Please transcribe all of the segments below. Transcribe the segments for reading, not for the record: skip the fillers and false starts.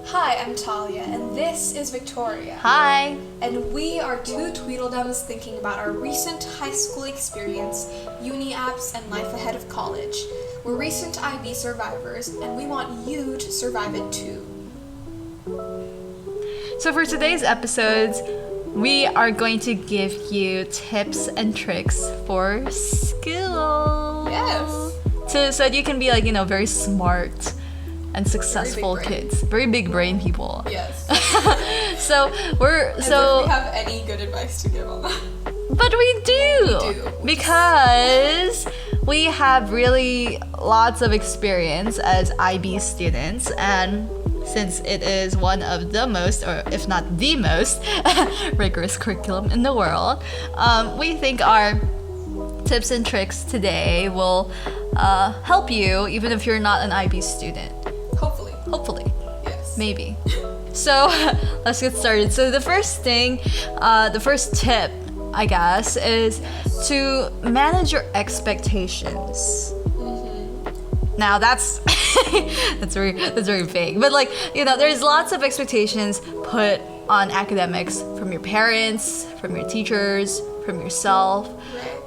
Hi, I'm Talya, and this is Victoria. Hi! And we are two Tweedledums thinking about our recent high school experience, uni apps, and life ahead of college. We're recent IB survivors, and we want you to survive it too. So for today's episodes, we are going to give you tips and tricks for school. Yes! So that you can be very smart and successful kids. Very big brain people. Yes. So If we have any good advice to give on that. But we do. Because we have really lots of experience as IB students, and since it is one of the most, or if not the most, rigorous curriculum in the world, we think our tips and tricks today will help you even if you're not an IB student. Hopefully. Yes. Maybe. So let's get started. So the first thing, the first tip, I guess, is to manage your expectations. Mm-hmm. Now that's that's very vague, but there's lots of expectations put on academics from your parents, from your teachers, from yourself,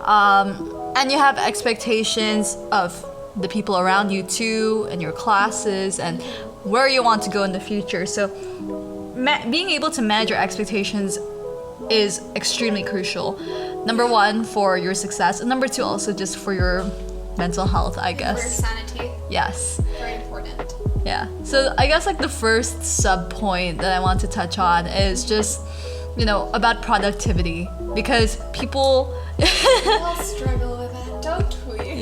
and you have expectations of the people around you too, and your classes, and where you want to go in the future. So being able to manage your expectations is extremely crucial. Number one, for your success, and number two, also just for your mental health, I guess. For your sanity. Yes. Very important. Yeah. So I guess the first sub point that I want to touch on is just, about productivity, because people We all struggle with that, don't we?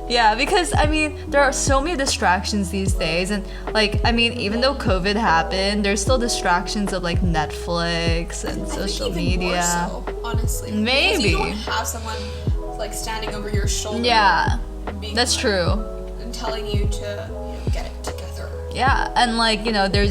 Yeah, because there are so many distractions these days, and even though COVID happened, there's still distractions of Netflix and social media. More so, honestly. Maybe. Because you don't have someone standing over your shoulder. Yeah, being that's true. And telling you to get it together. Yeah, and there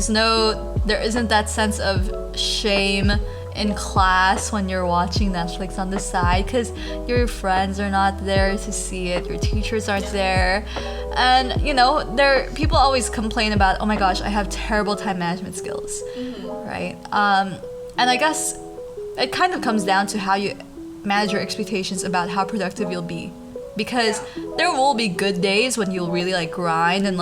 isn't that sense of shame in class when you're watching Netflix on the side, because your friends are not there to see it, your teachers aren't there, and people always complain about, oh my gosh, I have terrible time management skills, right? And I guess it kind of comes down to how you manage your expectations about how productive you'll be, because there will be good days when you'll really grind and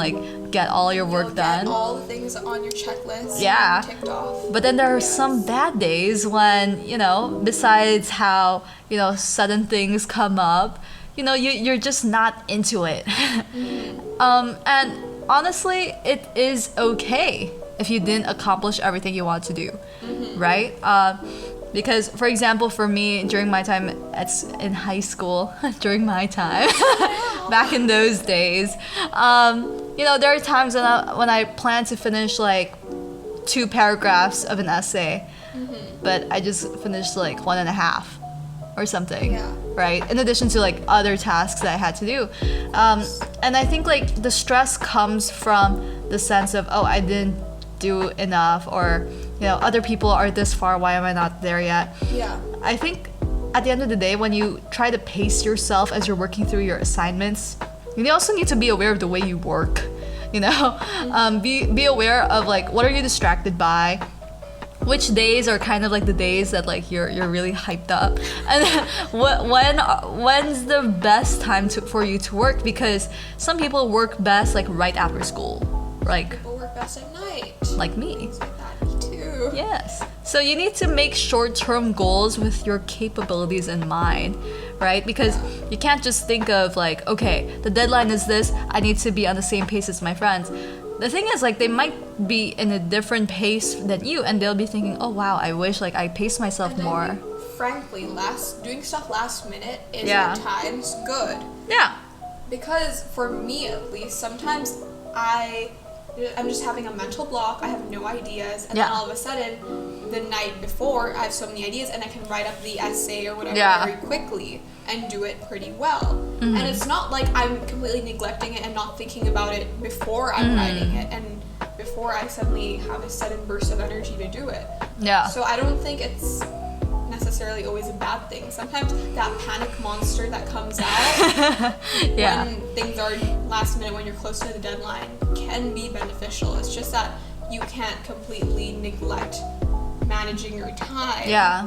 get all your work done. Get all the things on your checklist. Yeah. Ticked off. But then there are some bad days when besides how sudden things come up, you're just not into it. And honestly, it is okay if you didn't accomplish everything you want to do, right? Because, for example, for me, during my time in high school, back in those days, there are times when I plan to finish 2 paragraphs of an essay, but I just finished 1.5 or something, right? In addition to other tasks that I had to do. And I think the stress comes from the sense of, oh, I didn't do enough, or other people are this far, why am I not there yet? Yeah. I think at the end of the day, when you try to pace yourself as you're working through your assignments, you also need to be aware of the way you work. Be aware of what are you distracted by, which days are kind of the days that you're really hyped up, and when's the best time for you to work, because some people work best right after school, People work best at night. Like me. Things like that. Me too. Yes. So you need to make short-term goals with your capabilities in mind, right? Because you can't just think of okay, the deadline is this, I need to be on the same pace as my friends. The thing is they might be in a different pace than you, and they'll be thinking, oh wow, I wish I paced myself more. Frankly, doing stuff last minute is at times good. Yeah. Because for me at least, sometimes I'm just having a mental block, I have no ideas, and then all of a sudden, the night before, I have so many ideas, and I can write up the essay or whatever very quickly and do it pretty well. And it's not I'm completely neglecting it and not thinking about it before I'm writing it, and before I suddenly have a sudden burst of energy to do it. Yeah. So I don't think it's necessarily always a bad thing. Sometimes that panic monster that comes out when things are last minute, when you're close to the deadline, can be beneficial. It's just that you can't completely neglect managing your time. Yeah.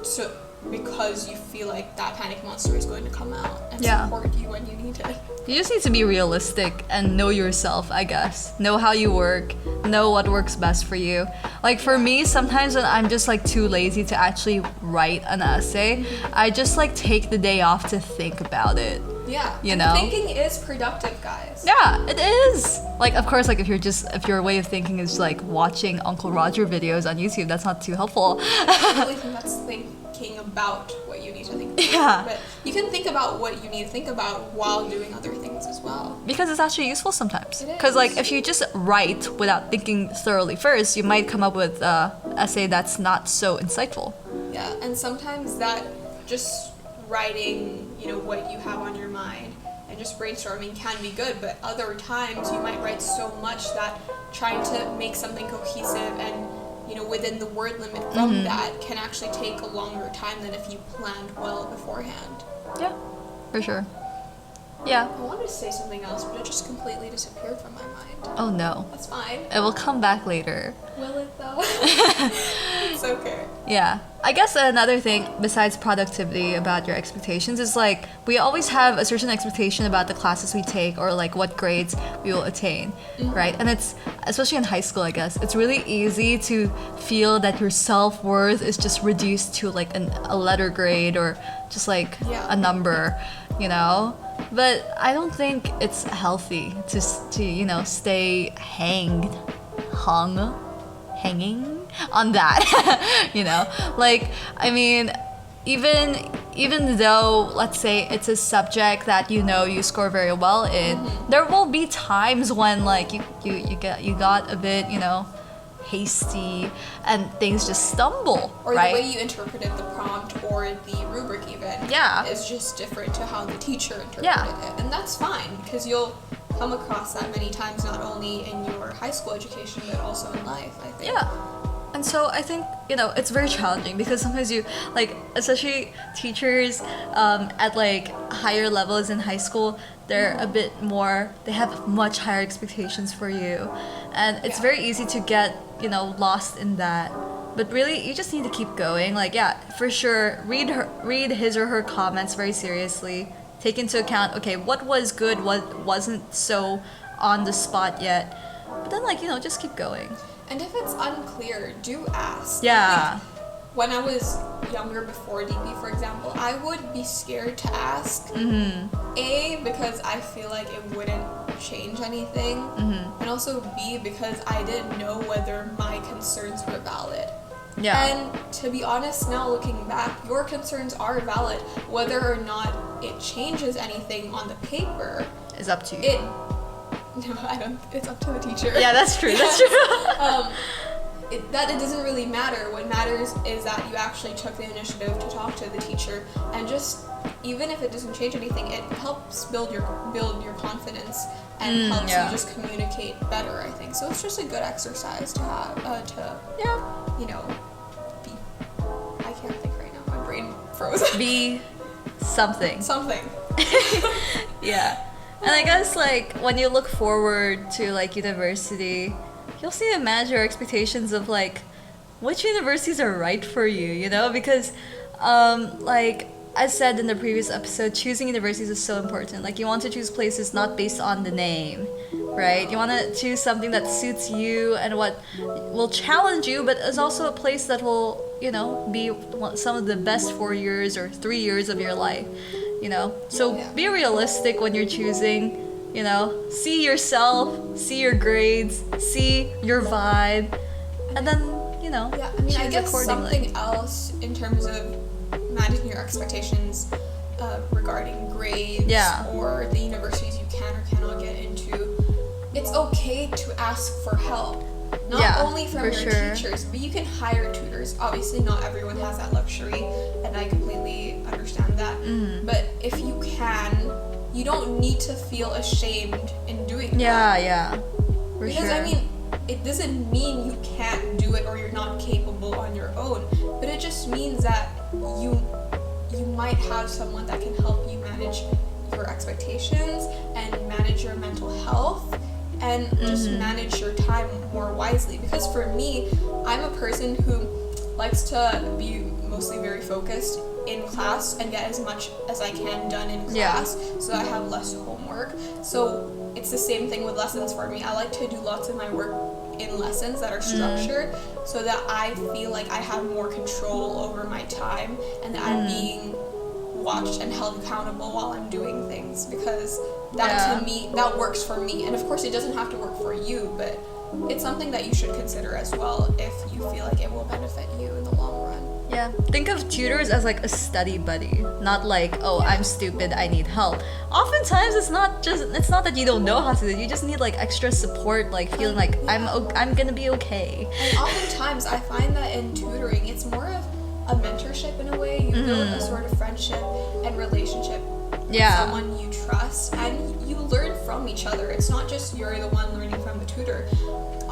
So because you feel like that panic monster is going to come out and support you when you need it. You just need to be realistic and know yourself, I guess. Know how you work, know what works best for you. Like for me, sometimes when I'm just like too lazy to actually write an essay, I just like take the day off to think about it. Yeah. You know? Thinking is productive, guys. Yeah, it is. Like, of course, like if your way of thinking is like watching Uncle Roger videos on YouTube, that's not too helpful. I really think that's thinking about what you need to think about. Yeah. But you can think about what you need to think about while doing other things as well. Because it's actually useful sometimes. It is. Because like if you just write without thinking thoroughly first, you might come up with an essay that's not so insightful. Yeah, and sometimes that just writing, what you have on your mind and just brainstorming can be good, but other times you might write so much that trying to make something cohesive and within the word limit from that can actually take a longer time than if you planned well beforehand. Yeah, for sure. Yeah. I wanted to say something else, but it just completely disappeared from my mind. Oh no. That's fine. It will come back later. Will it though? It's okay. Yeah. I guess another thing besides productivity about your expectations is like we always have a certain expectation about the classes we take or like what grades we will attain, right? And it's especially in high school, I guess, it's really easy to feel that your self-worth is just reduced to like a letter grade or just like a number, But I don't think it's healthy to stay hanging on that. Like, I mean, even though, let's say it's a subject that you score very well in, there will be times when like you got a bit hasty and things just stumble, or right? the way you interpreted the prompt or the rubric even is just different to how the teacher interpreted it, and that's fine because you'll come across that many times, not only in your high school education but also in life, I think. And so I think, it's very challenging because sometimes you, like, especially teachers at, like, higher levels in high school, they're a bit more, they have much higher expectations for you. And it's very easy to get, lost in that. But really, you just need to keep going. Like, for sure, read his or her comments very seriously. Take into account, okay, what was good, what wasn't so on the spot yet. But then, like, just keep going. And if it's unclear, do ask. Yeah. When I was younger, before DP, for example, I would be scared to ask. A, because I feel like it wouldn't change anything. And also B, because I didn't know whether my concerns were valid. Yeah. And to be honest, now looking back, your concerns are valid. Whether or not it changes anything on the paper is up to you. No, I don't. It's up to the teacher. Yeah, that's true. That's true. It doesn't really matter. What matters is that you actually took the initiative to talk to the teacher, and just even if it doesn't change anything, it helps build your confidence and helps you just communicate better, I think. So it's just a good exercise to have be. I can't think right now. My brain froze. Be something. Something. Yeah. And I guess, like, when you look forward to, like, university, you'll see and manage your expectations of, like, which universities are right for you, Because, like, as said in the previous episode, choosing universities is so important. Like, you want to choose places not based on the name, right? You want to choose something that suits you and what will challenge you, but is also a place that will, be some of the best 4 years or 3 years of your life. So be realistic when you're choosing, see yourself, see your grades, see your vibe, and then, I guess something else in terms of managing your expectations regarding grades or the universities you can or cannot get into, it's okay to ask for help. Not only from your teachers, but you can hire tutors. Obviously, not everyone has that luxury, and I completely understand that. But if you can, you don't need to feel ashamed in doing that. Yeah, Because, I mean, it doesn't mean you can't do it or you're not capable on your own, but it just means that you might have someone that can help you manage your expectations and manage your mental health and just manage your time more wisely. Because for me, I'm a person who likes to be mostly very focused in class and get as much as I can done in class, so I have less homework. So it's the same thing with lessons for me. I like to do lots of my work in lessons that are structured so that I feel like I have more control over my time and that I'm being watched and held accountable while I'm doing things, because that to me, that works for me. And of course it doesn't have to work for you, but it's something that you should consider as well if you feel like it will benefit you in the long run. Yeah, think of tutors as like a study buddy, not like, oh, I'm stupid, I need help. Oftentimes it's not that you don't know how to do it, you just need like extra support, like feeling like I'm gonna be okay. And oftentimes I find that in tutoring it's more of a mentorship in a way. You build a sort of friendship and relationship with someone you trust, and you learn from each other. It's not just you're the one learning from the tutor.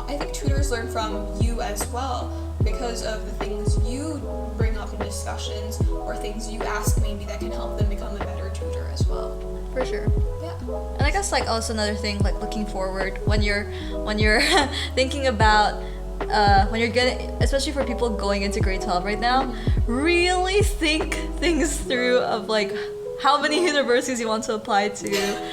I think tutors learn from you as well because of the things you bring up in discussions or things you ask maybe that can help them become a better tutor as well. For sure. Yeah. And I guess like also another thing, like looking forward when you're thinking about when you're getting, especially for people going into grade 12 right now, really think things through of like how many universities you want to apply to.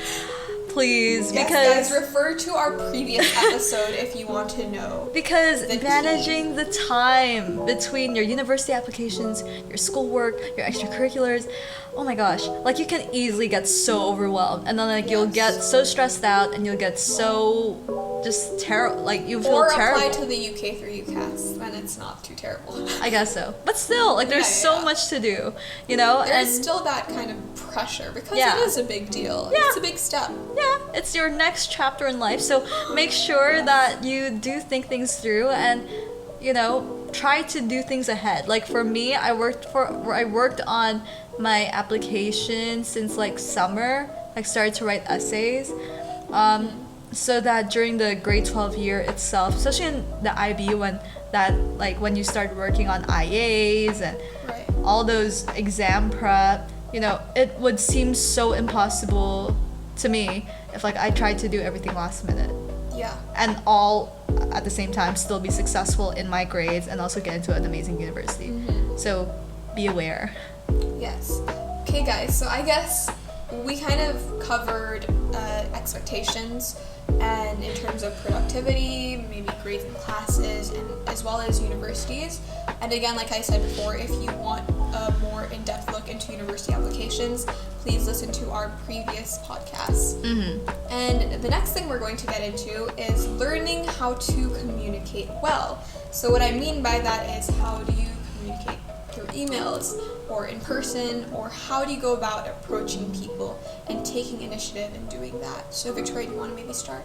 Please, yes, because guys, refer to our previous episode if you want to know. Because managing the time between your university applications, your schoolwork, your extracurriculars, oh my gosh, like you can easily get so overwhelmed, and then like you'll get so stressed out, and you'll get so just terrible, like you feel terrible. Or apply to the UK through UCAS, and it's not too terrible. I guess so, but still, like there's so much to do, you know. There's still that kind of pressure because it is a big deal. Yeah. It's a big step. Yeah, it's your next chapter in life, so make sure that you do think things through and, you know, try to do things ahead. Like for me, I worked on my application since like summer. Like started to write essays, so that during the grade 12 year itself, especially in the IB, when you start working on IAs and all those exam prep, you know, it would seem so impossible to me if like I tried to do everything last minute. Yeah. And all at the same time still be successful in my grades and also get into an amazing university. So be aware. Yes. Okay, guys, so I guess we kind of covered expectations and in terms of productivity, maybe grades in classes, and as well as universities. And again, like I said before, if you want a more in-depth look into university applications, please listen to our previous podcasts. And the next thing we're going to get into is learning how to communicate well. So what I mean by that is, how do you communicate through emails or in person, or how do you go about approaching people and taking initiative in doing that? So Victoria, do you want to maybe start?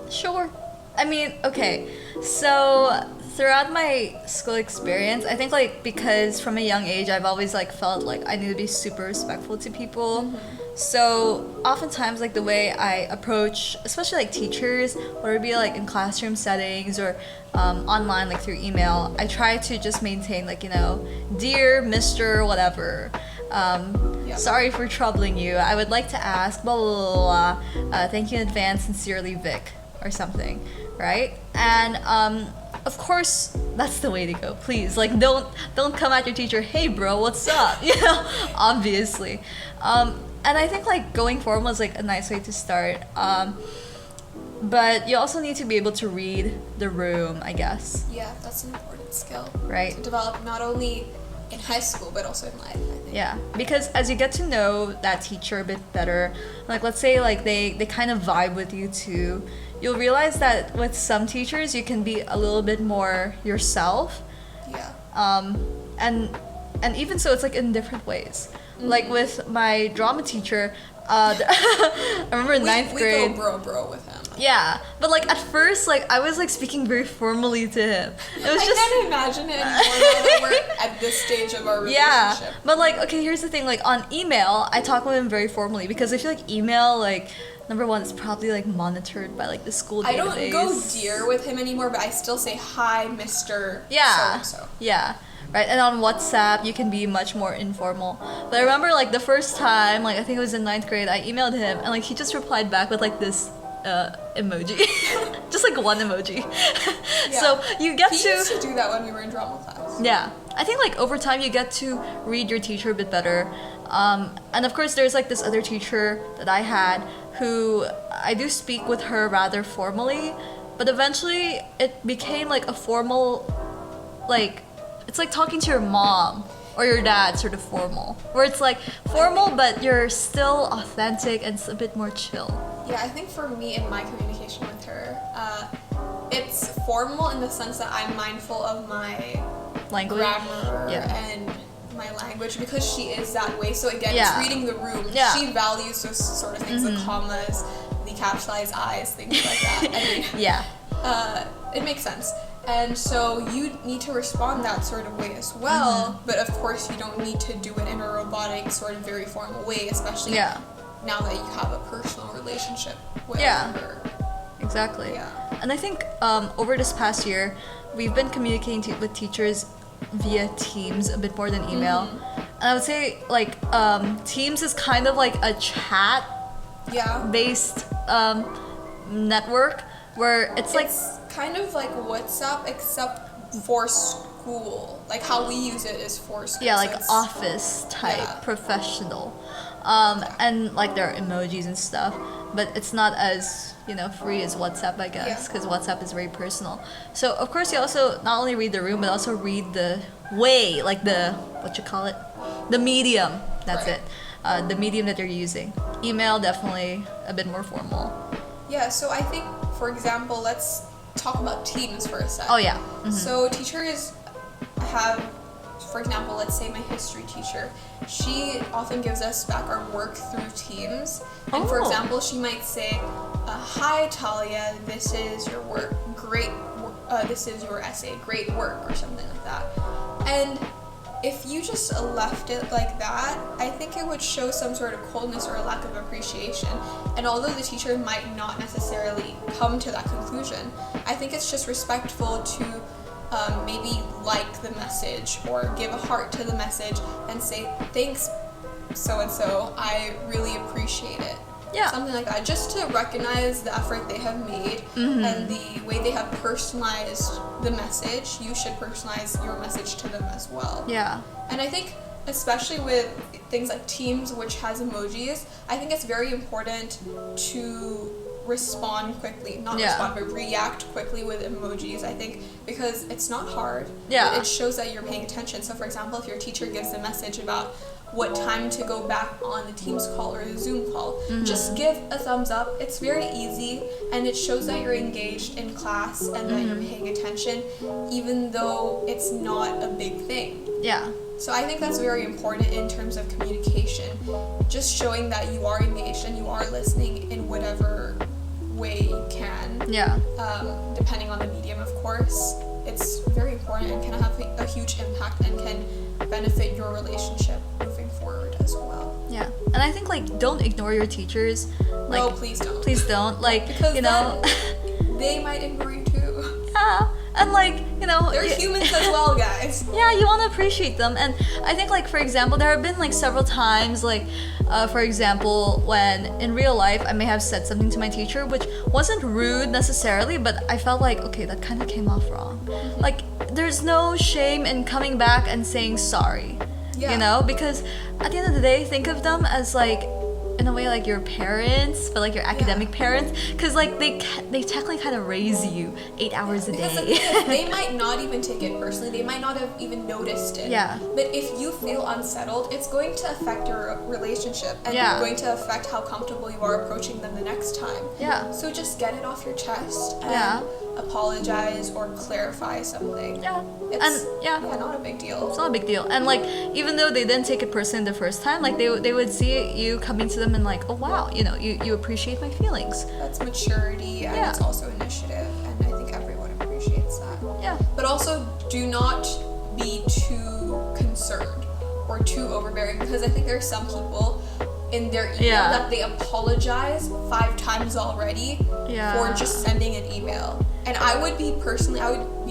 Sure. I mean, okay, so throughout my school experience, I think like because from a young age I've always like felt like I need to be super respectful to people. So oftentimes like the way I approach, especially like teachers, whether it be like in classroom settings or online like through email, I try to just maintain like, you know, dear Mr. whatever, sorry for troubling you, I would like to ask blah blah blah, blah. Thank you in advance, sincerely Vic, or something, right? And of course that's the way to go. Please, like don't come at your teacher, hey bro, what's up, you know, obviously. And I think like going forward was like a nice way to start, but you also need to be able to read the room, I guess. Yeah, that's an important skill, right, to develop not only in high school but also in life, I think. Yeah, because as you get to know that teacher a bit better, like let's say like they kind of vibe with you too, you'll realize that with some teachers you can be a little bit more yourself. Yeah. And even so, it's like in different ways. Like with my drama teacher, I remember in ninth grade. We go bro with him. Yeah, but like at first, like I was like speaking very formally to him. It was I can't imagine it anymore now that we're at this stage of our relationship. Yeah, but like okay, here's the thing. Like on email, I talk with him very formally because I feel like email, like number one, it's probably like monitored by like the school database. I don't go dear with him anymore, but I still say hi, Mr. Yeah. So-and-so. Yeah. Right, and on WhatsApp you can be much more informal. But I remember like the first time, like I think it was in 9th grade, I emailed him and like he just replied back with like this emoji. Just like one emoji. Yeah. So you get He used to do that when we were in drama class. Yeah. I think like over time you get to read your teacher a bit better. And of course there's like this other teacher that I had who I do speak with her rather formally, but eventually it became like a formal, like, it's like talking to your mom or your dad, sort of formal. Where it's like formal, but you're still authentic and it's a bit more chill. Yeah, I think for me in my communication with her, it's formal in the sense that I'm mindful of my Language. grammar Yeah. and my language because she is that way. So again, Yeah. it's reading the room. Yeah. She values those sort of things, the commas, the capitalized eyes, things like that. I mean, Yeah. it makes sense. And so you need to respond that sort of way as well, but of course you don't need to do it in a robotic sort of very formal way, especially Yeah. now that you have a personal relationship with Yeah. her. Exactly. Yeah. And I think over this past year, we've been communicating with teachers via Teams a bit more than email. And I would say like Teams is kind of like a chat Yeah. based network where it's like kind of like WhatsApp except for school. Like how we use it is for school. yeah, so like it's- office type, Yeah. professional. And like there are emojis and stuff, but it's not as, you know, free as WhatsApp, I guess, Yeah. because WhatsApp is very personal. So of course you also not only read the room, but also read the way, like the, what you call it? The medium, that's Right. it. The medium that you're using. Email, definitely a bit more formal. Yeah, so I think, for example, let's talk about Teams for a sec. Oh yeah. So teachers have, for example, let's say my history teacher, she often gives us back our work through Teams. And for Oh. example, she might say, hi Talia, this is your work, this is your essay, great work, or something like that. And if you just left it like that, I think it would show some sort of coldness or a lack of appreciation. And although the teacher might not necessarily come to that conclusion, I think it's just respectful to maybe like the message or give a heart to the message and say, thanks, so-and-so, I really appreciate it. Yeah. Something like that, just to recognize the effort they have made and the way they have personalized the message. You should personalize your message to them as well. Yeah. And I think, especially with things like Teams, which has emojis, I think it's very important to respond quickly. Not Yeah. respond, but react quickly with emojis, I think, because it's not hard. Yeah. But it shows that you're paying attention. So, for example, if your teacher gives a message about what time to go back on the Teams call or the Zoom call, just give a thumbs up. It's very easy, and it shows that you're engaged in class and that you're paying attention, even though it's not a big thing. Yeah. So I think that's very important in terms of communication, just showing that you are engaged and you are listening in whatever way you can, Yeah. depending on the medium, of course. It's very important and can have a huge impact and can benefit your relationship moving forward as well. Yeah. And I think like don't ignore your teachers. Like No, please don't. please don't. Like Because you know They might ignore you too. yeah. And like, you know, They're humans as well, guys. yeah, you want to appreciate them. And I think like for example there have been like several times like for example when in real life I may have said something to my teacher which wasn't rude necessarily, but I felt like okay, that kind of came off wrong. Like there's no shame in coming back and saying sorry. Yeah. You know, because at the end of the day think of them as like in a way like your parents, but like your academic parents, because like they technically kind of raise you 8 hours a Because the day. thing is, they might not even take it personally. They might not have even noticed it. Yeah. But if you feel unsettled, it's going to affect your relationship, and Yeah. it's going to affect how comfortable you are approaching them the next time. Yeah. So just get it off your chest and Yeah. apologize or clarify something. Yeah. It's, And yeah. not a big deal. It's not a big deal. And like even though they didn't take it personally the first time, like they would see you coming to them and like, oh wow, you know, you appreciate my feelings. That's maturity, and Yeah. it's also initiative, and I think everyone appreciates that. Yeah. But also, do not be too concerned or too overbearing, because I think there are some people in their email that they apologize 5 times already for just sending an email. And I would be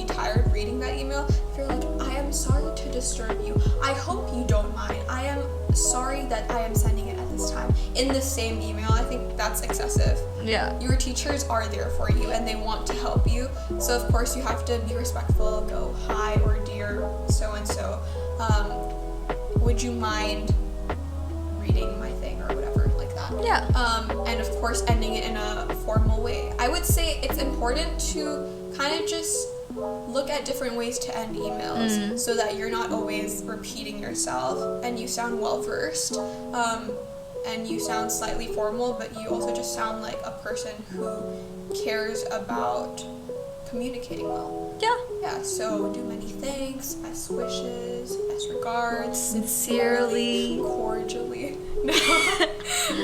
tired reading that email if you're like, I am sorry to disturb you. I hope you don't mind. I am sorry that I am sending it at this time. In the same email, I think that's excessive. Yeah. Your teachers are there for you and they want to help you. So of course you have to be respectful, go hi or dear so-and-so. Would you mind reading my thing or whatever like that? Yeah. And of course ending it in a formal way. I would say it's important to kind of just look at different ways to end emails so that you're not always repeating yourself and you sound well versed and you sound slightly formal, but you also just sound like a person who cares about communicating well. Yeah, so do many thanks, best wishes, best regards, sincerely, cordially.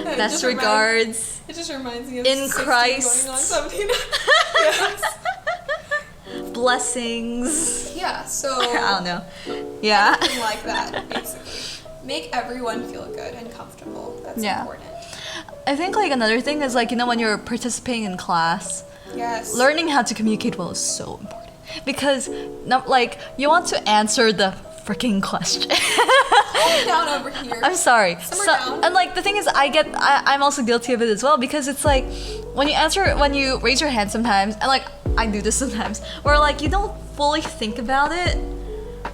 Best regards. It just reminds me of in Christ. Going on something. Yes. Blessings. Yeah, so I don't know. Yeah. Anything like that, basically. Make everyone feel good and comfortable. That's important. I think like another thing is like, you know, when you're participating in class, learning how to communicate well is so important. Because like you want to answer the freaking question. Hold down over here. I'm sorry. Down. And like the thing is, I'm also guilty of it as well, because it's like when you raise your hand sometimes, and like I do this sometimes, where like you don't fully think about it,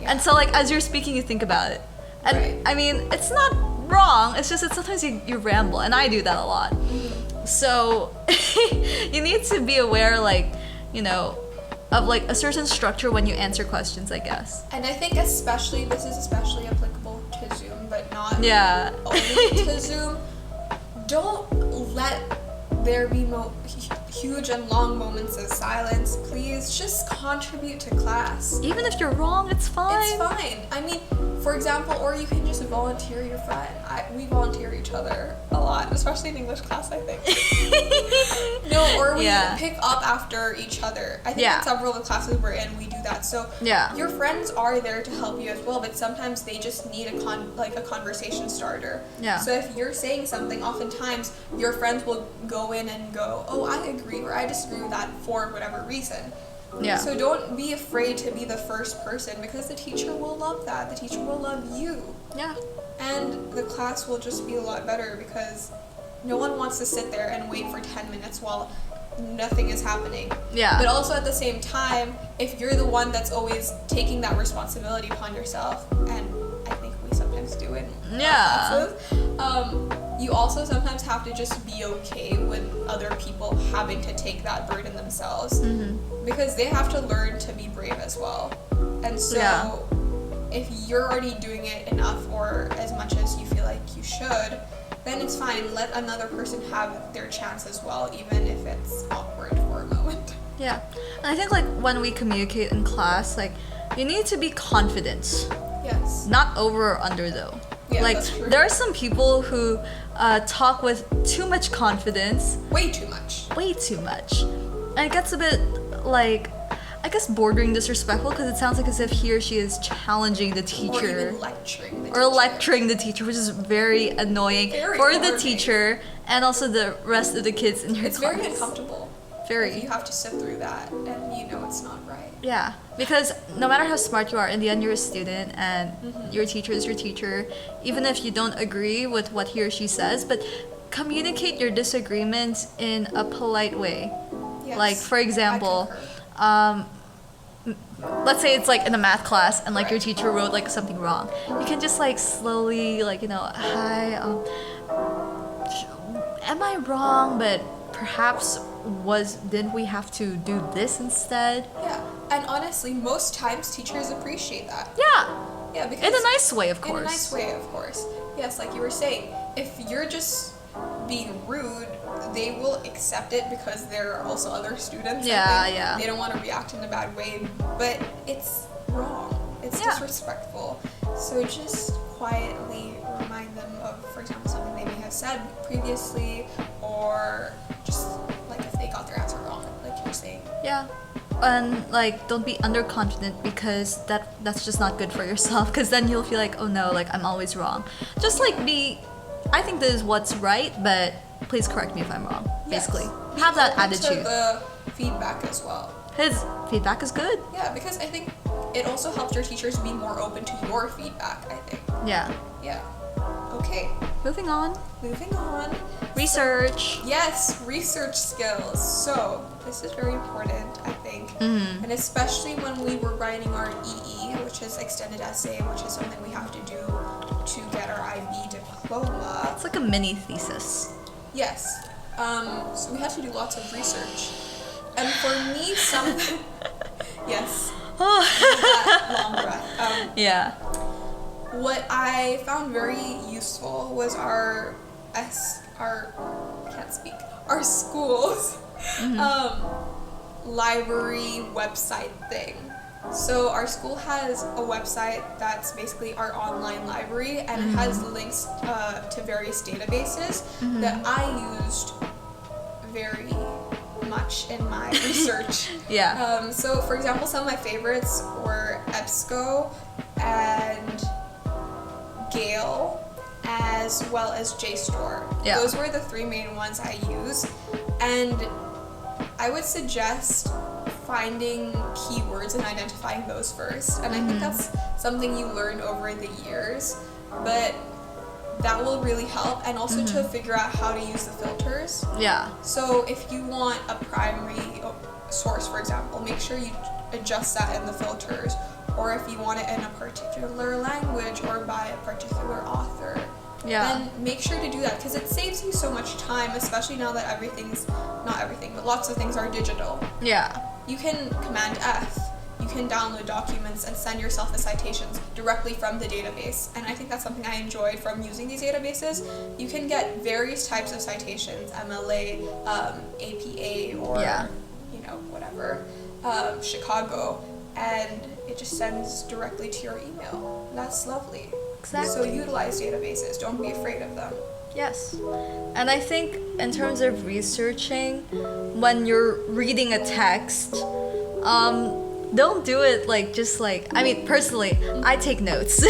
and so like as you're speaking, you think about it, and I mean it's not wrong. It's just that sometimes you ramble, and I do that a lot. So you need to be aware, like, you know, of like a certain structure when you answer questions, I guess. And I think this is especially applicable to Zoom, but not only to Zoom. Don't let there be huge and long moments of silence. Please just contribute to class. Even if you're wrong, it's fine. It's fine. I mean, for example, or you can just volunteer your friend. We volunteer each other a lot, especially in English class, I think. Or we pick up after each other. I think in several of the classes we're in, we do that. So your friends are there to help you as well, but sometimes they just need a conversation starter. So if you're saying something, oftentimes your friends will go in and go, oh, I agree or I disagree with that for whatever reason. So don't be afraid to be the first person, because the teacher will love that. The teacher will love you. And the class will just be a lot better, because no one wants to sit there and wait for 10 minutes while nothing is happening. But also at the same time, if you're the one that's always taking that responsibility upon yourself, and I think we sometimes do it in classes, you also sometimes have to just be okay with other people having to take that burden themselves, because they have to learn to be brave as well. And so if you're already doing it enough or as much as you feel like you should, then it's fine. Let another person have their chance as well, even if it's awkward for a moment. And I think like when we communicate in class, like you need to be confident. Not over or under though. Like that's true. There are some people who talk with too much confidence. Way too much. And it gets a bit like, I guess, bordering disrespectful, because it sounds like as if he or she is challenging the teacher. Or even lecturing the teacher. Or lecturing the teacher, which is very annoying for the teacher and also the rest of the kids in your class. It's very uncomfortable. Very. You have to sit through that, and you know it's not right. Because no matter how smart you are, in the end you're a student, and your teacher is your teacher, even if you don't agree with what he or she says, but communicate your disagreements in a polite way. Like, for example, let's say it's like in a math class and like your teacher wrote like something wrong. You can just like slowly, like, you know, hi, am I wrong? But perhaps didn't we have to do this instead? And honestly, most times teachers appreciate that. Because in a nice way, of course. In a nice way, of course. Yes, like you were saying, if you're just being rude, they will accept it because there are also other students. They don't want to react in a bad way, but it's wrong. It's disrespectful. So just quietly remind them of, for example, something they may have said previously, or just like if they got their answer wrong, like you were saying. And like, don't be underconfident, because that's just not good for yourself, because then you'll feel like, oh no, like I'm always wrong. Just like be I think this is what's right, but please correct me if I'm wrong. Basically, Be have that open to attitude. the feedback as well. His feedback is good. Yeah, because I think it also helps your teachers be more open to your feedback, I think. Yeah. Yeah. Okay, Moving on. moving on. Research. Yes, research skills. So, this is very important, I think. And especially when we were writing our EE, which is extended essay, which is something we have to do to get our IB diploma. It's like a mini thesis. Yes. So we had to do lots of research. And for me, yes. That long breath. Yeah. What I found very useful was our school's library website thing. So our school has a website that's basically our online library, and it has links to various databases that I used very much in my research. Yeah. So for example, some of my favorites were EBSCO and Gale, as well as JSTOR. Yeah. Those were the three main ones I use, and I would suggest finding keywords and identifying those first. And I think that's something you learn over the years, but that will really help, and also to figure out how to use the filters. Yeah. So if you want a primary source, for example, make sure you adjust that in the filters. Or if you want it in a particular language or by a particular author, then make sure to do that, because it saves you so much time, especially now that not everything, but lots of things are digital. Yeah. You can Command F, you can download documents and send yourself the citations directly from the database. And I think that's something I enjoyed from using these databases. You can get various types of citations, MLA, APA, or, whatever, Chicago, and it just sends directly to your email. That's lovely. Exactly. So utilize databases. Don't be afraid of them. Yes. And I think in terms of researching, when you're reading a text, don't do it personally, I take notes.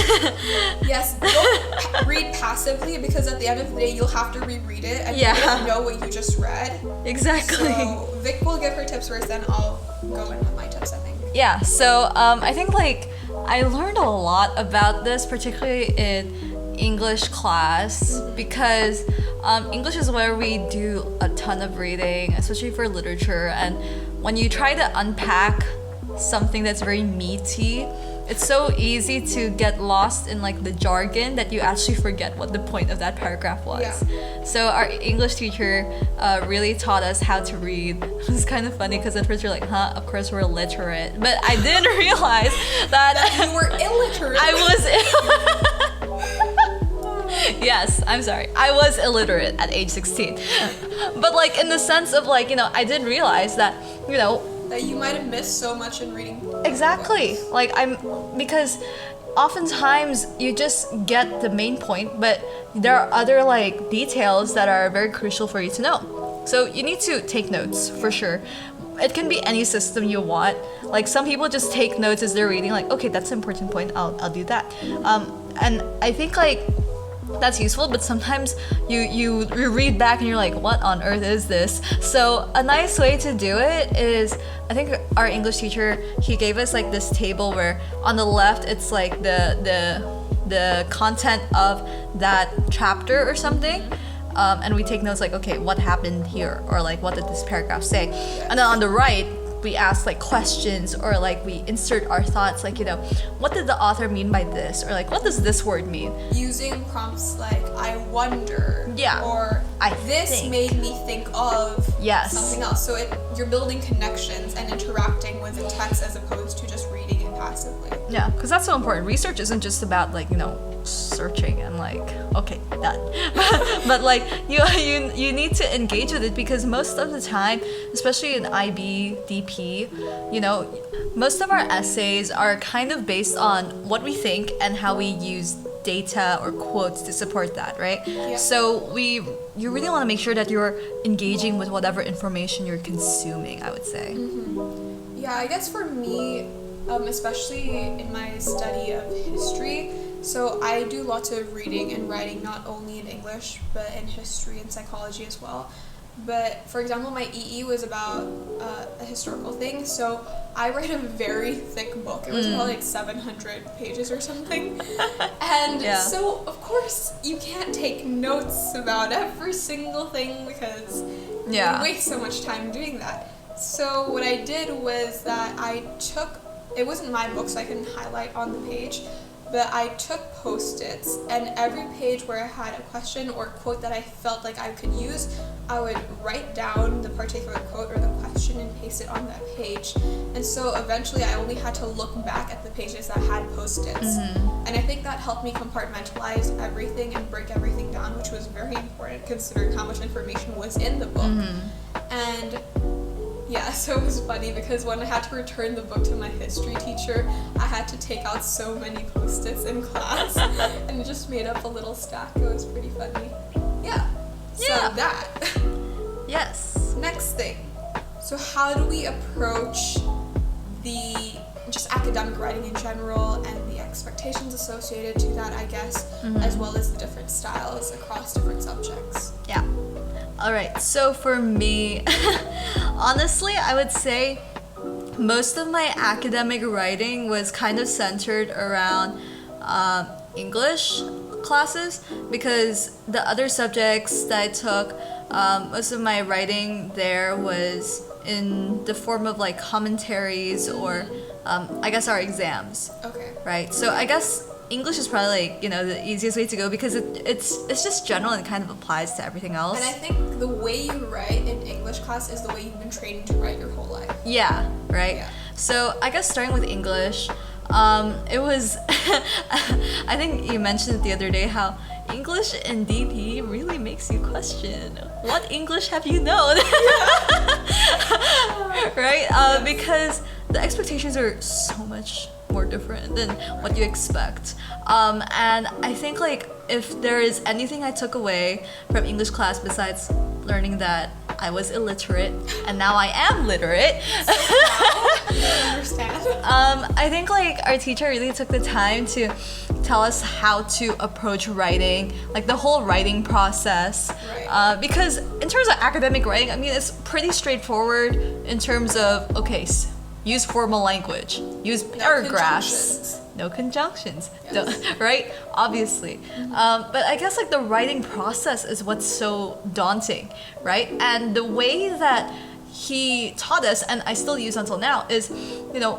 Yes, don't read passively, because at the end of the day, you'll have to reread it and you don't know what you just read. Exactly. So Vic will give her tips first, then I'll go in with my tips, I think. Yeah, so I think I learned a lot about this, particularly in English class, because English is where we do a ton of reading, especially for literature, and when you try to unpack something that's very meaty, it's so easy to get lost in the jargon that you actually forget what the point of that paragraph was. Yeah. So our English teacher really taught us how to read. It's kind of funny because at first you're like, of course we're illiterate, but I didn't realize that you were illiterate. I was Yes, I'm sorry. I was illiterate at age 16. But in the sense of I did realize that, that you might have missed so much in reading. Exactly. Because oftentimes you just get the main point, but there are other details that are very crucial for you to know. So you need to take notes for sure. It can be any system you want. Some people just take notes as they're reading, okay, that's an important point, I'll do that. And I think that's useful, but sometimes you read back and you're like, what on earth is this? So a nice way to do it is, I think our English teacher, he gave us this table where on the left it's the content of that chapter or something, and we take notes okay, what happened here, or what did this paragraph say? And then on the right we ask questions, or we insert our thoughts, what did the author mean by this, or what does this word mean? Using prompts I wonder, or this think. made me think of something else. So you're building connections and interacting with the text as opposed to just reading it passively. Yeah, because that's so important. Research isn't just about searching and okay, done. But you need to engage with it, because most of the time, especially in IB, DP, most of our essays are kind of based on what we think and how we use data or quotes to support that, right? Yeah. So you really want to make sure that you're engaging with whatever information you're consuming, I would say. Yeah, I guess for me, especially in my study of history, So I do lots of reading and writing, not only in English, but in history and psychology as well. But for example, my EE was about a historical thing, so I write a very thick book. It was probably like 700 pages or something. And so, of course, you can't take notes about every single thing because you would waste so much time doing that. So what I did was that it wasn't my book, so I couldn't highlight on the page, but I took Post-its, and every page where I had a question or quote that I felt like I could use, I would write down the particular quote or the question and paste it on that page. And so eventually I only had to look back at the pages that had Post-its. And I think that helped me compartmentalize everything and break everything down, which was very important considering how much information was in the book. And yeah, so it was funny because when I had to return the book to my history teacher, I had to take out so many Post-its in class and just made up a little stack. It was pretty funny. Yeah. So that. Yes. Next thing. So how do we approach the just academic writing in general and the expectations associated to that, I guess, as well as the different styles across different subjects? Yeah. All right, so for me, honestly, I would say most of my academic writing was kind of centered around English classes, because the other subjects that I took, most of my writing there was in the form of like commentaries or I guess our exams. Okay. Right, so I guess English is probably like, the easiest way to go because it's just general and kind of applies to everything else. And I think the way you write in English class is the way you've been trained to write your whole life. Yeah, right? Yeah. So I guess starting with English, it was, I think you mentioned it the other day how English in DP really makes you question, what English have you known? Right? Because the expectations are so much more different than what you expect. And I think like if there is anything I took away from English class besides learning that I was illiterate and now I am literate. I understand. I think like our teacher really took the time to tell us how to approach writing, like the whole writing process. Right. Because in terms of academic writing, I mean, it's pretty straightforward in terms of, okay, use formal language, use paragraphs, no conjunctions, yes. Right? Obviously. But I guess like the writing process is what's so daunting, right? And the way that he taught us, and I still use until now, is,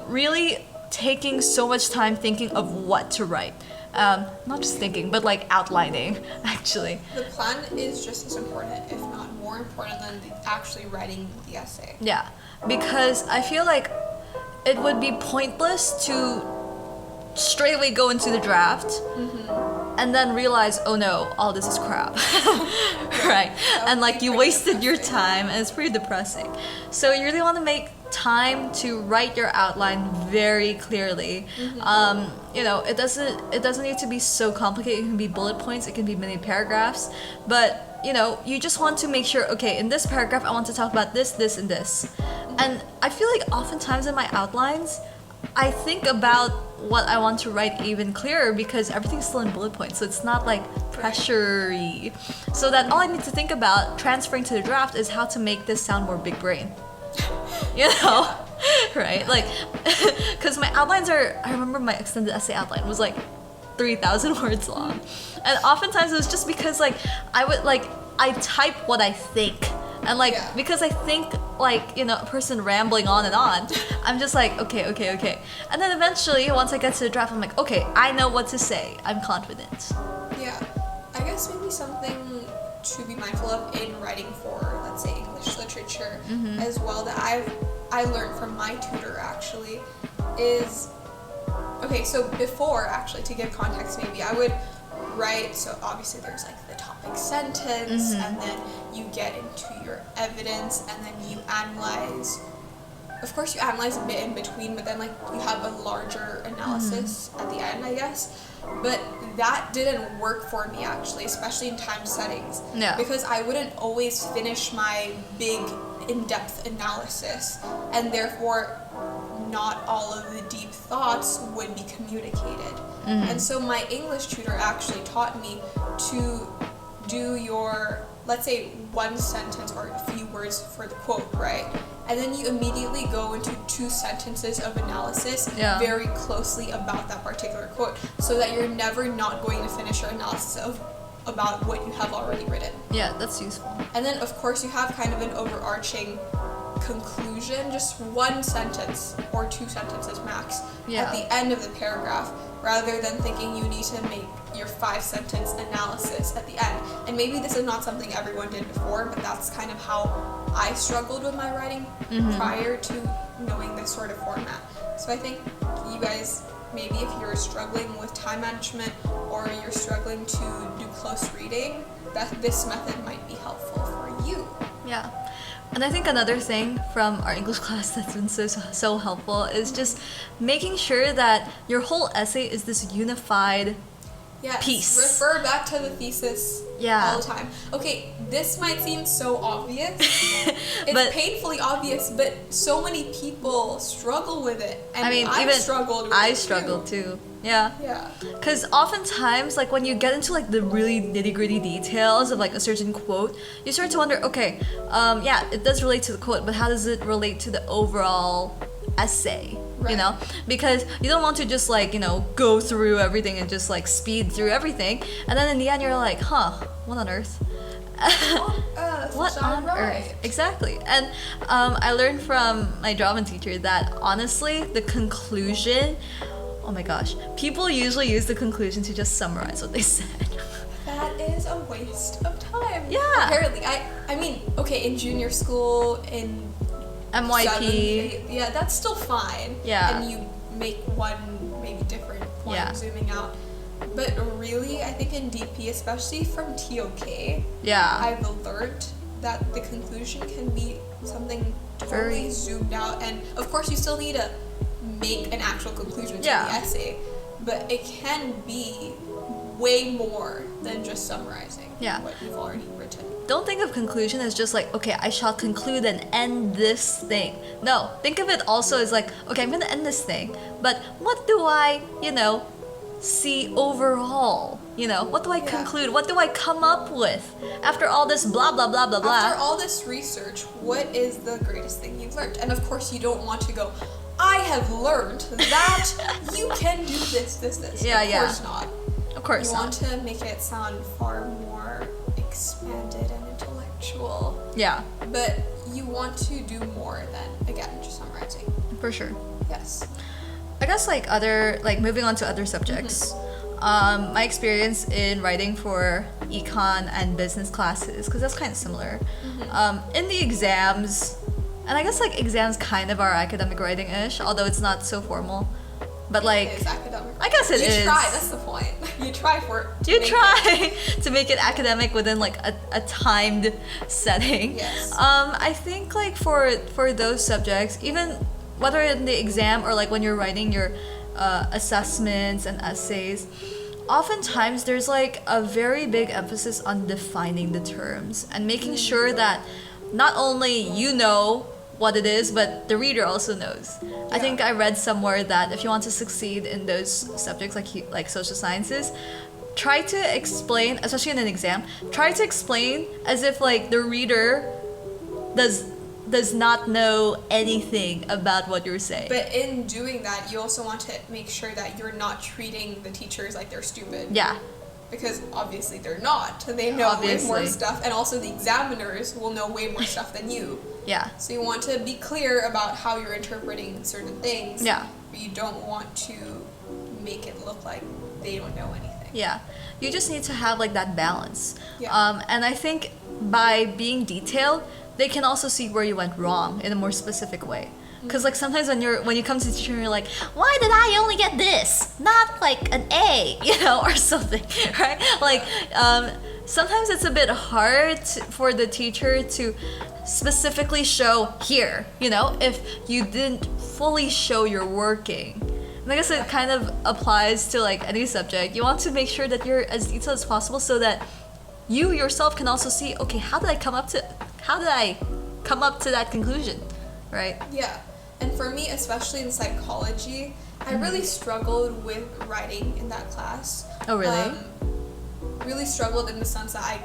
really taking so much time thinking of what to write. Not just thinking, but like outlining, actually. The plan is just as important, if not more important, than actually writing the essay. Yeah, because I feel like it would be pointless to straight away go into the draft and then realize, oh no, all this is crap. Right? And like you wasted your time and it's pretty depressing. So you really want to make time to write your outline very clearly. It doesn't need to be so complicated. It can be bullet points, it can be mini paragraphs, but you just want to make sure, okay, in this paragraph I want to talk about this, this, and this. And I feel like oftentimes in my outlines I think about what I want to write even clearer because everything's still in bullet points, so it's not like pressure-y. So that all I need to think about transferring to the draft is how to make this sound more big brain. Right? Like, because my outlines I remember my extended essay outline was like 3,000 words long. And oftentimes it was just because like I type what I think. And like, because I think like, a person rambling on and on, I'm just like, okay. And then eventually, once I get to the draft, I'm like, okay, I know what to say. I'm confident. Yeah. I guess maybe something to be mindful of in writing for, let's say, English literature as well that I learned from my tutor actually is, okay, so before actually, to give context maybe, I would write, so obviously there's like the topic sentence and then you get into your evidence and then you analyze. Of course you analyze a bit in between, but then like you have a larger analysis at the end, I guess. But that didn't work for me actually, especially in time settings. Yeah. Because I wouldn't always finish my big in-depth analysis and therefore not all of the deep thoughts would be communicated. And so my English tutor actually taught me to do your, let's say, one sentence or a few words for the quote, right? And then you immediately go into 2 sentences of analysis very closely about that particular quote, so that you're never not going to finish your analysis about what you have already written. Yeah, that's useful. And then, of course, you have kind of an overarching conclusion, just 1 sentence or 2 sentences max at the end of the paragraph, rather than thinking you need to make your 5-sentence analysis at the end. And maybe this is not something everyone did before, but that's kind of how I struggled with my writing prior to knowing this sort of format. So I think you guys, maybe if you're struggling with time management or you're struggling to do close reading, that this method might be helpful for you. Yeah. And I think another thing from our English class that's been so helpful is just making sure that your whole essay is this unified piece. Refer back to the thesis all the time. Okay, this might seem so obvious. It's painfully obvious, but so many people struggle with it. And I mean, I struggled too. Yeah. Yeah. Because oftentimes, like, when you get into, like, the really nitty-gritty details of, like, a certain quote, you start to wonder, okay, it does relate to the quote, but how does it relate to the overall essay? Right. You know? Because you don't want to just, like, go through everything and just, like, speed through everything, and then in the end you're like, what on earth? What on earth? Exactly. And I learned from my drama teacher that, honestly, the conclusion... Oh my gosh. People usually use the conclusion to just summarize what they said. That is a waste of time. Yeah. Apparently. I mean, okay, in junior school, in MYP. 7th, that's still fine. Yeah. And you make one maybe different point zooming out. But really, I think in DP, especially from TOK, I've learned that the conclusion can be something totally zoomed out. And of course, you still need to make an actual conclusion to the essay, but it can be way more than just summarizing what you've already written. Don't think of conclusion as just like, okay, I shall conclude and end this thing. No, think of it also as like, okay, I'm gonna end this thing, but what do I, see overall? What do I conclude? What do I come up with after all this blah blah blah blah blah? After all this research, what is the greatest thing you've learned? And of course, you don't want to go, I have learned that you can do this. Yeah, of course not. Of course you not. want to make it sound far more expanded and intellectual. Yeah. But you want to do more than, again, just summarizing. For sure. Yes. I guess moving on to other subjects. My experience in writing for econ and business classes, because that's kind of similar. In the exams, and I guess exams kind of are academic writing-ish, although it's not so formal. But it is academic. I guess it is. You try, that's the point. You try for it. You try to make it academic within a timed setting. Yes. I think for those subjects, even whether in the exam or when you're writing your assessments and essays, oftentimes there's a very big emphasis on defining the terms and making sure that not only you know what it is, but the reader also knows. Yeah. I think I read somewhere that if you want to succeed in those subjects like social sciences, try to explain, especially in an exam, try to explain as if the reader does not know anything about what you're saying. But in doing that, you also want to make sure that you're not treating the teachers like they're stupid. Yeah. Because obviously they're not. They know way more stuff, and also the examiners will know way more stuff than you. Yeah. So you want to be clear about how you're interpreting certain things. Yeah. But you don't want to make it look like they don't know anything. Yeah. You just need to have that balance. Yeah. And I think by being detailed, they can also see where you went wrong in a more specific way. Because sometimes when you come to the teacher and you're like, why did I only get this, not an A, or something, right? Sometimes it's a bit hard for the teacher to specifically show here, if you didn't fully show your working. And I guess it kind of applies to any subject. You want to make sure that you're as detailed as possible so that you yourself can also see, okay, how did I come up to that conclusion, right? Yeah. And for me, especially in psychology, I really struggled with writing in that class. Oh, really? Really struggled in the sense that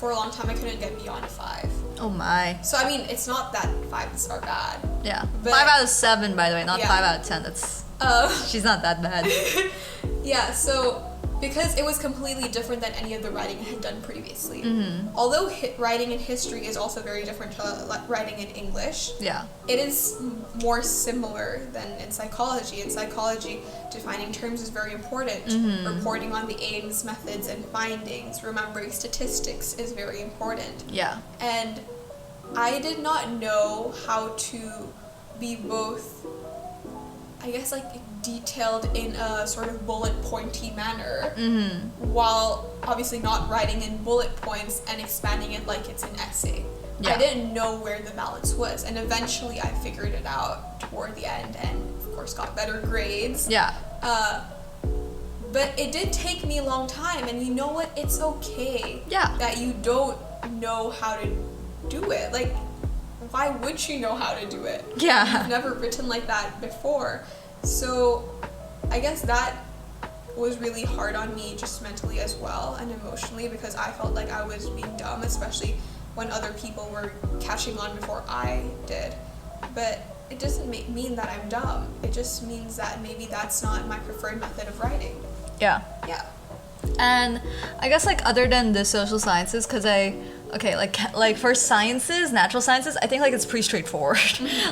for a long time, I couldn't get beyond 5. Oh my. So, I mean, it's not that 5s are bad. Yeah. But, 5 out of 7, by the way, not yeah. 5 out of 10. That's she's not that bad. Yeah, so because it was completely different than any of the writing I had done previously. Although writing in history is also very different to writing in English, Yeah. it is more similar than in psychology. In psychology, defining terms is very important. Reporting on the aims, methods, and findings, remembering statistics is very important. Yeah. And I did not know how to be both, I guess, like, detailed in a sort of bullet pointy manner, while obviously not writing in bullet points and expanding it like it's an essay. Yeah. I didn't know where the balance was, and eventually I figured it out toward the end, and of course got better grades. Yeah. But it did take me a long time, and you know what? It's okay that you don't know how to do it. Like, why would you know how to do it? Yeah. You've never written like that before. So I guess that was really hard on me, just mentally as well and emotionally, because I felt like I was being dumb, especially when other people were catching on before I did. But it doesn't mean that I'm dumb. It just means that maybe that's not my preferred method of writing. Yeah. Yeah. And I guess, like, other than the social sciences, because like for sciences, natural sciences, I think, like, it's pretty straightforward.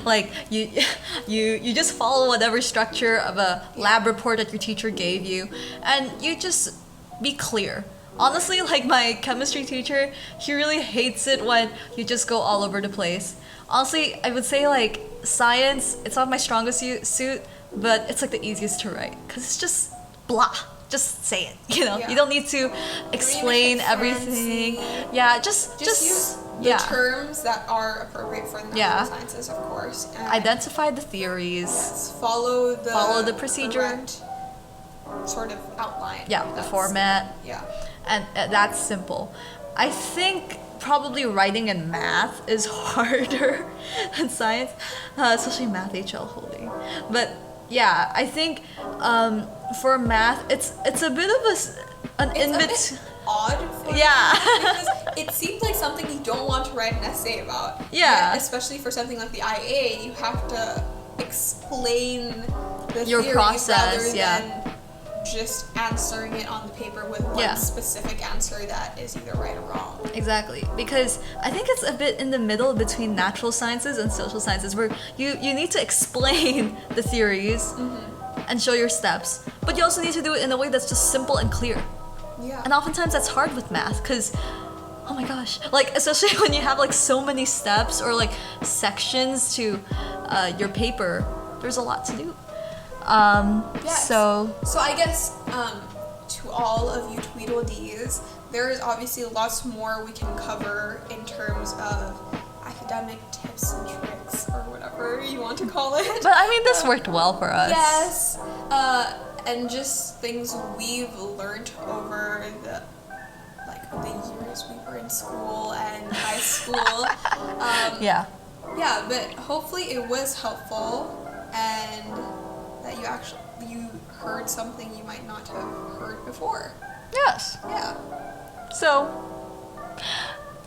Like, you just follow whatever structure of a lab report that your teacher gave you, and you just be clear. Honestly, like, my chemistry teacher, he really hates it when you just go all over the place. Honestly, I would say, like, science, it's not my strongest suit, but it's, like, the easiest to write, because it's just blah. Just say it, you know. Yeah. You don't need to explain everything. Yeah, just use the terms that are appropriate for the natural sciences, of course. And identify the theories. follow the procedure. correct sort of outline. Yeah, the format. Yeah. And that's simple. I think probably writing in math is harder than science, especially math HL holding. But yeah, I think for math, it's a bit of an in between. Odd. For Yeah. Because it seems like something you don't want to write an essay about. Yeah. Yet, especially for something like the IA, you have to explain the Your theory process, rather yeah. than just answering it on the paper with one specific answer that is either right or wrong. Exactly, because I think it's a bit in the middle between natural sciences and social sciences, where you need to explain the theories and show your steps, but you also need to do it in a way that's just simple and clear. Yeah. And oftentimes that's hard with math, because oh my gosh, like, especially when you have, like, so many steps or, like, sections to your paper, there's a lot to do. Yes. So I guess to all of you Tweedledums, there is obviously lots more we can cover in terms of academic tips and tricks, or whatever you want to call it. but I mean, this worked well for us. Yes, and just things we've learned over the years we were in school and high school. Yeah, but hopefully it was helpful, and that you heard something you might not have heard before. yes. Yeah. So,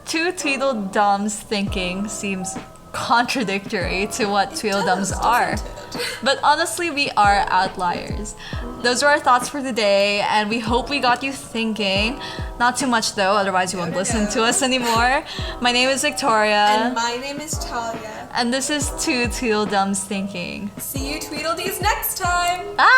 two Tweedledums thinking seems contradictory to what Tweedledums are. But honestly, we are outliers. Those are our thoughts for today, and we hope we got you thinking. Not too much though, otherwise you won't listen to us anymore. My name is Victoria. And my name is Talya. And this is Two Tweedledums Thinking. See you Tweedledums next time! Bye!